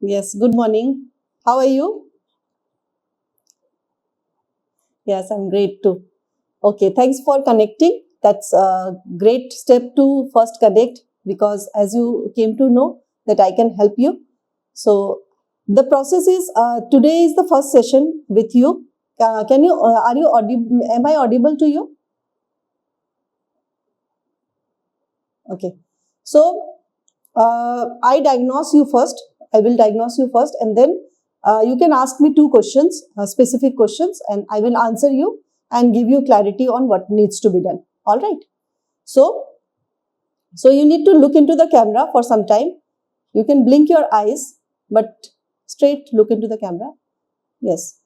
Yes, good morning. How are you? Yes, I'm great too. Okay, thanks for connecting. That's a great step to first connect because as you came to know that I can help you. So the process is today is the first session with you. Can you are you audible? Am I audible to you? Okay. So I diagnose you first. I will diagnose you first, and then you can ask me two questions, specific questions, and I will answer you and give you clarity on what needs to be done. All right. So, so you need to look into the camera for some time. You can blink your eyes, but straight look into the camera. Yes.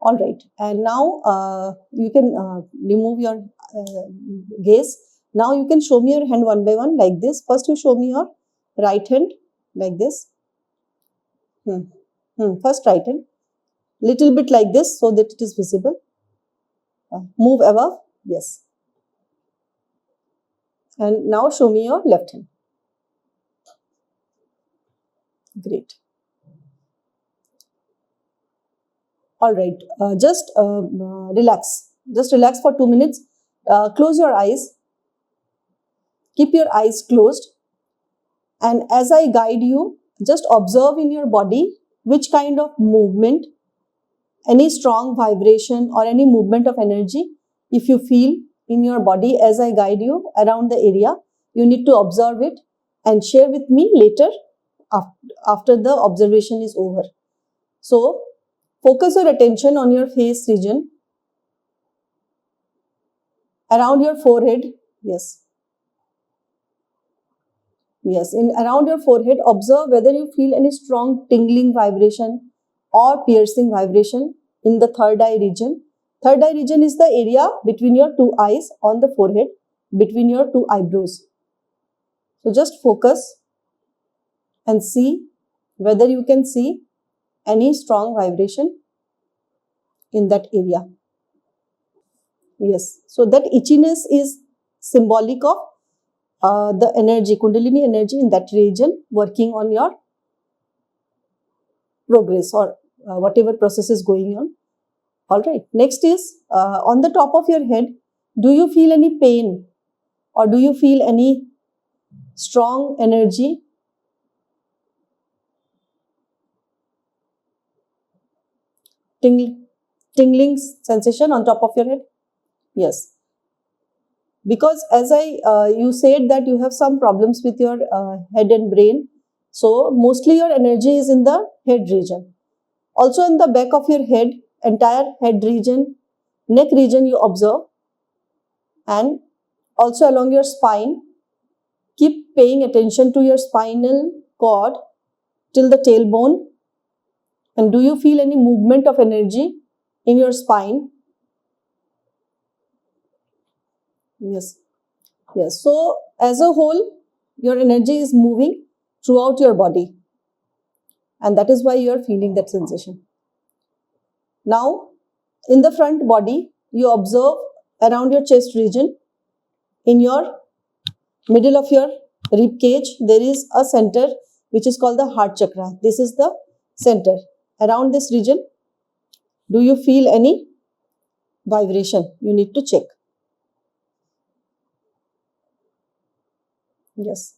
All right. And now you can remove your gaze. Now you can show me your hand one by one like this. First, you show me your right hand like this. First, right hand. Little bit like this so that it is visible. Move above. Yes. And now show me your left hand. Great. All right. Just relax. Just relax for 2 minutes. Close your eyes. Keep your eyes closed. And as I guide you, just observe in your body which kind of movement, any strong vibration or any movement of energy, if you feel in your body as I guide you around the area, you need to observe it and share with me later after the observation is over. So, focus your attention on your face region, around your forehead. Yes. Yes, in around your forehead, observe whether you feel any strong tingling vibration or piercing vibration in the third eye region. Third eye region is the area between your two eyes on the forehead, between your two eyebrows. So just focus and see whether you can see any strong vibration in that area. Yes, so that itchiness is symbolic of the energy, Kundalini energy in that region working on your progress or whatever process is going on. All right. Next is on the top of your head, do you feel any pain or do you feel any strong energy? Tingling sensation on top of your head? Yes. Because as you said that you have some problems with your head and brain. So mostly your energy is in the head region. Also in the back of your head, entire head region, neck region you observe, and also along your spine. Keep paying attention to your spinal cord till the tailbone. And do you feel any movement of energy in your spine? Yes. Yes. So as a whole, your energy is moving throughout your body. And that is why you are feeling that sensation. Now, in the front body, you observe around your chest region, in your middle of your rib cage, there is a center which is called the heart chakra. This is the center. Around this region, do you feel any vibration? You need to check. Yes.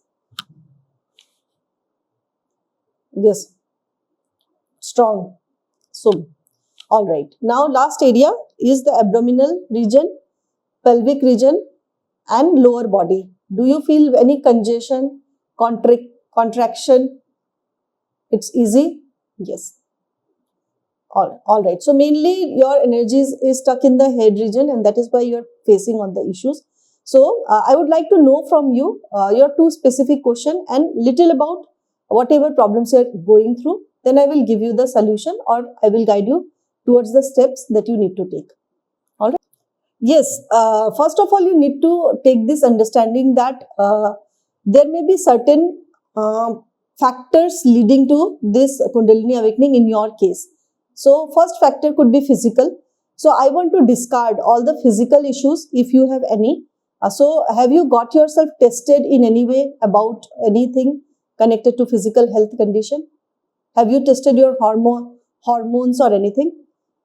Yes. Strong. So, all right. Now, last area is the abdominal region, pelvic region, and lower body. Do you feel any congestion, contraction? It's easy? Yes. All right. So mainly your energy is stuck in the head region, and that is why you're facing on the issues. So I would like to know from you your two specific question and little about whatever problems you're going through. Then I will give you the solution or I will guide you towards the steps that you need to take. All right. Yes. First of all, you need to take this understanding that there may be certain factors leading to this Kundalini awakening in your case. So, first factor could be physical. So, I want to discard all the physical issues if you have any. So have you got yourself tested in any way about anything connected to physical health condition? Have you tested your hormones or anything?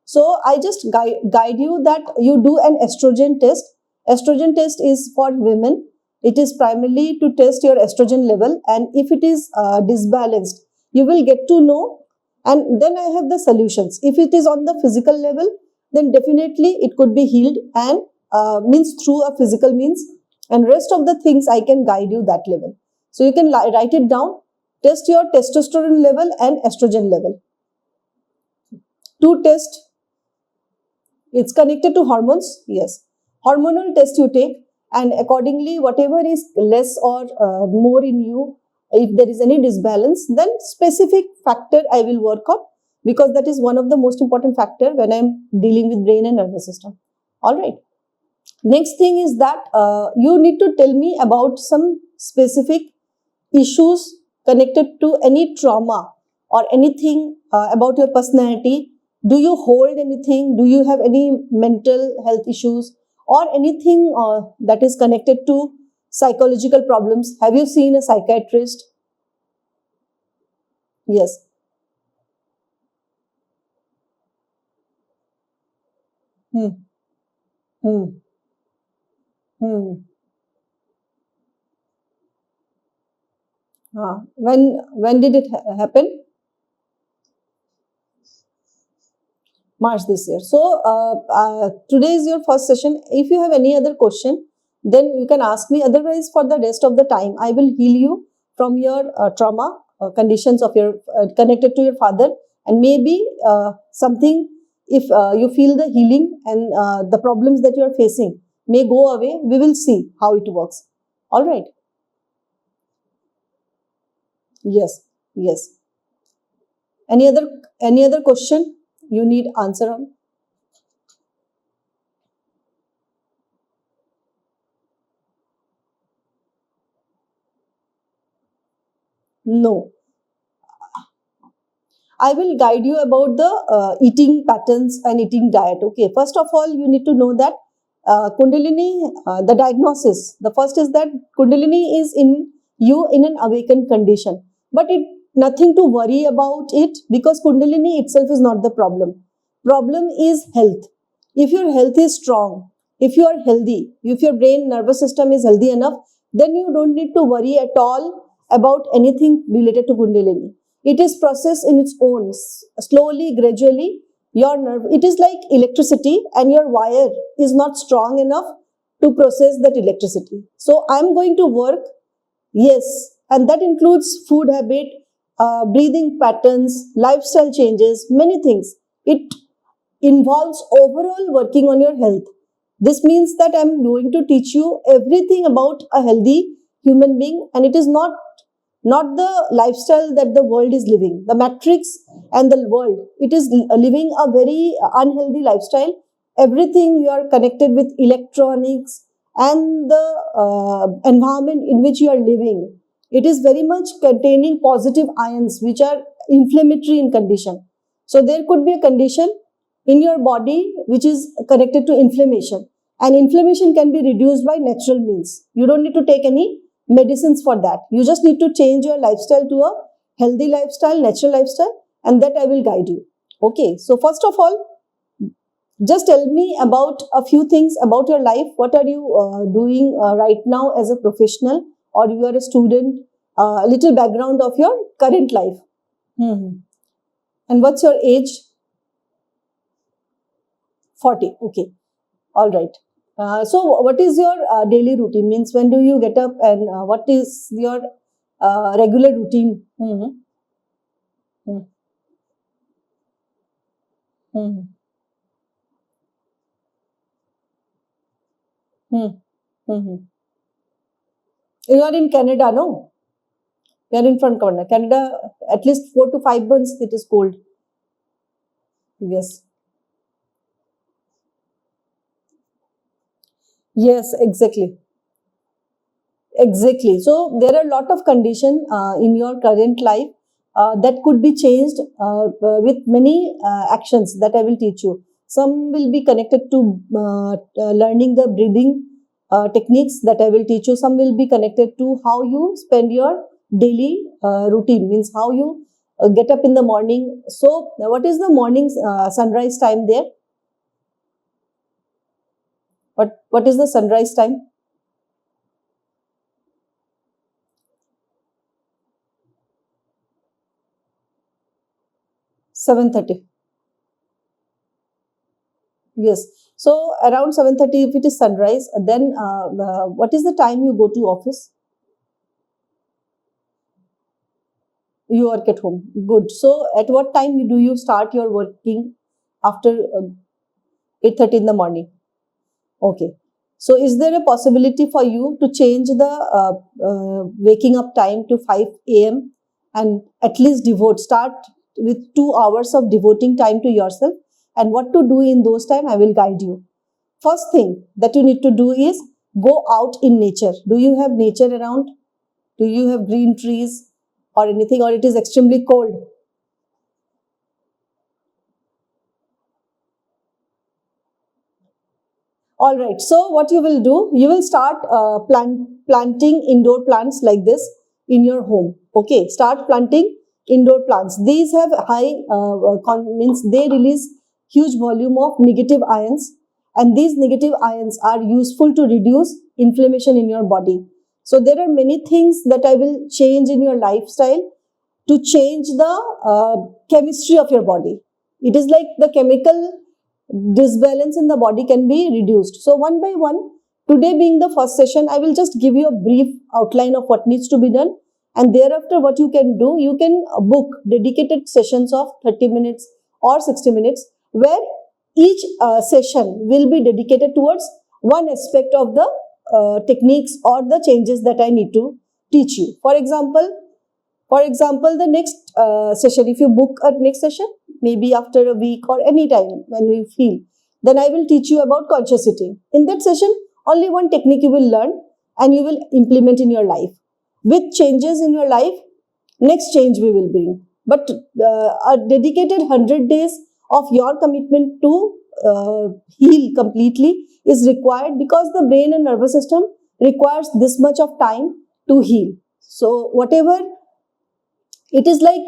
So I just guide you that you do an estrogen test. Estrogen test is for women. It is primarily to test your estrogen level, and if it is disbalanced, you will get to know, and then I have the solutions. If it is on the physical level, then definitely it could be healed and means through a physical means, and rest of the things I can guide you that level. So you can write it down. Test your testosterone level and estrogen level. To test, it's connected to hormones. Yes, hormonal test you take, and accordingly whatever is less or more in you, if there is any disbalance, then specific factor I will work on, because that is one of the most important factor when I'm dealing with brain and nervous system. All right. Next thing is that you need to tell me about some specific issues connected to any trauma or anything about your personality. Do you hold anything? Do you have any mental health issues or anything that is connected to psychological problems? Have you seen a psychiatrist? Yes. Hmm. Hmm. Hmm. When did it happen? March this year. So today is your first session. If you have any other question, then you can ask me. Otherwise, for the rest of the time, I will heal you from your trauma conditions of your connected to your father, and maybe something. If you feel the healing and the problems that you are facing may go away, we will see how it works. All right. Yes. Yes. Any other question you need answer on? No. I will guide you about the eating patterns and eating diet. Okay, first of all, you need to know that Kundalini, the diagnosis, the first is that Kundalini is in you in an awakened condition, but it nothing to worry about it, because Kundalini itself is not the problem. Problem is health. If your health is strong, if you are healthy, if your brain nervous system is healthy enough, then you don't need to worry at all about anything related to Kundalini. It is processed in its own, slowly, gradually. Your nerve, it is like electricity, and your wire is not strong enough to process that electricity. So I'm going to work, yes, and that includes food habit, breathing patterns, lifestyle changes, many things. It involves overall working on your health. This means that I'm going to teach you everything about a healthy human being, and it is not the lifestyle that the world is living. The matrix and the world, it is living a very unhealthy lifestyle. Everything you are connected with electronics and the environment in which you are living, it is very much containing positive ions which are inflammatory in condition. So there could be a condition in your body which is connected to inflammation, and inflammation can be reduced by natural means. You don't need to take any medicines for that. You just need to change your lifestyle to a healthy lifestyle, natural lifestyle, and that I will guide you. Okay, so first of all, just tell me about a few things about your life. What are you doing right now as a professional, or you are a student? A little background of your current life. Hmm. And what's your age? 40. Okay. All right. So what is your daily routine? Means when do you get up, and what is your regular routine? Hmm. Hmm. Hmm. Hmm. Hmm. You are in Canada, no? You are in front corner. Canada, at least 4 to 5 months it is cold. Yes. Yes, exactly. Exactly. So there are a lot of condition in your current life that could be changed with many actions that I will teach you. Some will be connected to learning the breathing. techniques that I will teach you. Some will be connected to how you spend your daily routine, means how you get up in the morning. So what is the morning sunrise time there? What is the sunrise time? 7:30. Yes. So around 7:30, if it is sunrise, then what is the time you go to office? You work at home. Good. So at what time do you start your working after 8:30 in the morning? Okay. So is there a possibility for you to change the waking up time to 5 a.m. and at least start with 2 hours of devoting time to yourself? And what to do in those time, I will guide you. First thing that you need to do is go out in nature. Do you have nature around? Do you have green trees or anything, or it is extremely cold? All right. So what you will do, you will start planting indoor plants like this in your home. Okay. Start planting indoor plants. These have high, means they release huge volume of negative ions, and these negative ions are useful to reduce inflammation in your body. So there are many things that I will change in your lifestyle to change the chemistry of your body. It is like the chemical disbalance in the body can be reduced. So one by one, today being the first session, I will just give you a brief outline of what needs to be done. And thereafter, what you can do, you can book dedicated sessions of 30 minutes or 60 minutes, where each session will be dedicated towards one aspect of the techniques or the changes that I need to teach you. For example, the next session, if you book a next session, maybe after a week or any time when you feel, then I will teach you about conscious eating. In that session, only one technique you will learn and you will implement in your life. With changes in your life, next change we will bring. But a dedicated 100 days of your commitment to heal completely is required, because the brain and nervous system requires this much of time to heal. So whatever, it is like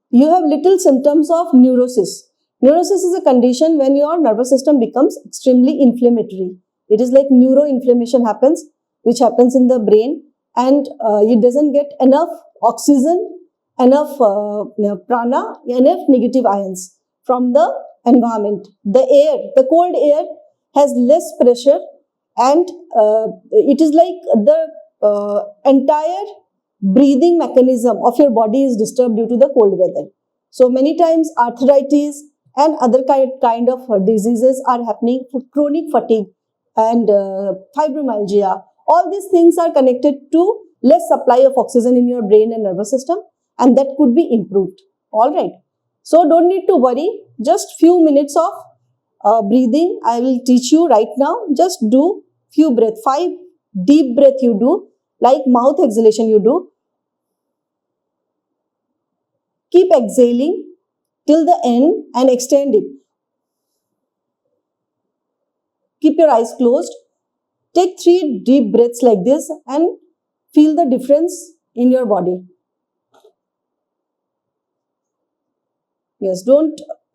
you have little symptoms of neurosis. Neurosis is a condition when your nervous system becomes extremely inflammatory. It is like neuroinflammation happens, which happens in the brain, and it doesn't get enough oxygen, enough prana, enough negative ions from the environment. The air, the cold air has less pressure, and it is like the entire breathing mechanism of your body is disturbed due to the cold weather. So many times arthritis and other kind of diseases are happening, chronic fatigue and fibromyalgia. All these things are connected to less supply of oxygen in your brain and nervous system, and that could be improved. All right. So don't need to worry. Just few minutes of breathing I will teach you right now. Just do few breath, 5 deep breath you do, like mouth exhalation you do. Keep exhaling till the end and extend it. Keep your eyes closed. Take 3 deep breaths like this and feel the difference in your body. Yes,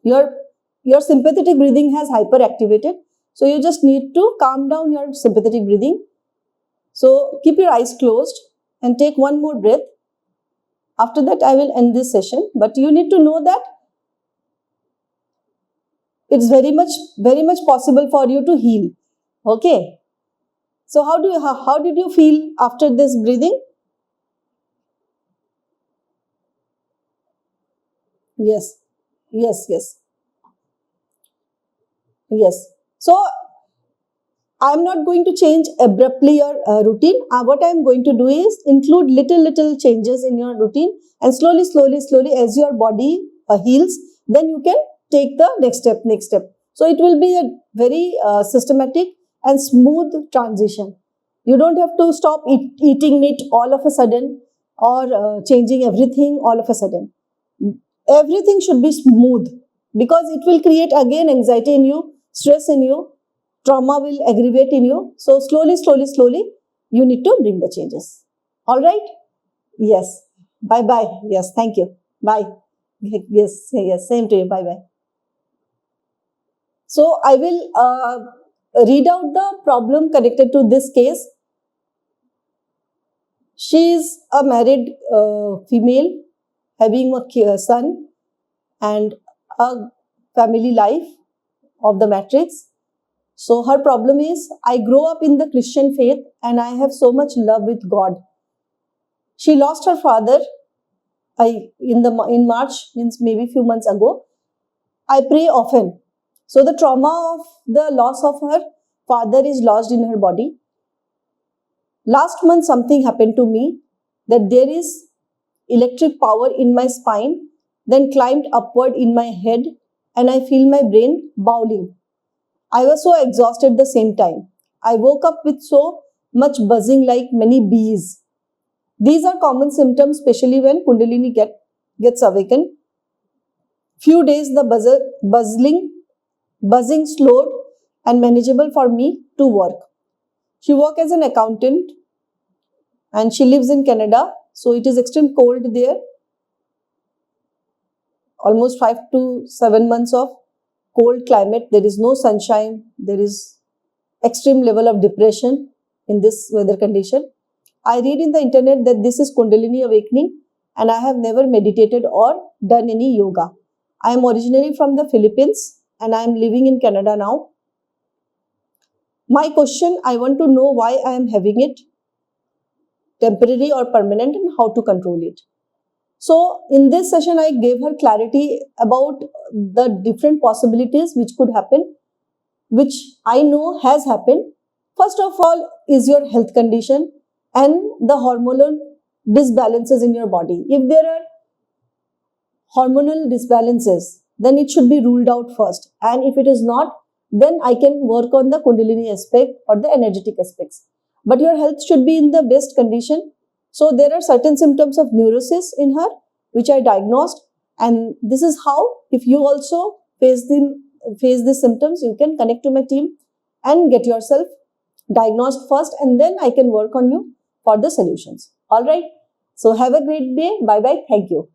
your sympathetic breathing has hyperactivated. So you just need to calm down your sympathetic breathing. So keep your eyes closed and take one more breath. After that, I will end this session. But you need to know that it's very much possible for you to heal. Okay. So how did you feel after this breathing? Yes. So I am not going to change abruptly your routine. What I am going to do is include little changes in your routine, and slowly as your body heals, then you can take the next step. So it will be a very systematic and smooth transition. You don't have to stop eating meat all of a sudden, or changing everything all of a sudden. Everything should be smooth, because it will create again anxiety in you, stress in you, trauma will aggravate in you. So slowly, you need to bring the changes. All right? Yes. Bye. Yes, thank you. Bye. Yes, same to you. Bye. So I will read out the problem connected to this case. She is a married female having a son and a family life of the matrix. So her problem is, I grow up in the Christian faith and I have so much love with God. She lost her father in March, means maybe few months ago. I pray often. So the trauma of the loss of her father is lodged in her body. Last month something happened to me, that there is electric power in my spine, then climbed upward in my head and I feel my brain bowling. I was so exhausted at the same time. I woke up with so much buzzing like many bees. These are common symptoms, especially when Kundalini gets awakened. Few days the buzzing slowed and manageable for me to work. She works as an accountant and she lives in Canada. So it is extreme cold there. Almost 5 to 7 months of cold climate. There is no sunshine. There is extreme level of depression in this weather condition. I read in the internet that this is Kundalini awakening and I have never meditated or done any yoga. I am originally from the Philippines and I am living in Canada now. My question, I want to know why I am having it, temporary or permanent, and how to control it. So in this session, I gave her clarity about the different possibilities which could happen, which I know has happened. First of all is your health condition and the hormonal disbalances in your body. If there are hormonal disbalances, then it should be ruled out first. And if it is not, then I can work on the Kundalini aspect or the energetic aspects. But your health should be in the best condition. So there are certain symptoms of neurosis in her, which I diagnosed. And this is how, if you also face these symptoms, you can connect to my team and get yourself diagnosed first, and then I can work on you for the solutions. All right. So have a great day. Bye-bye. Thank you.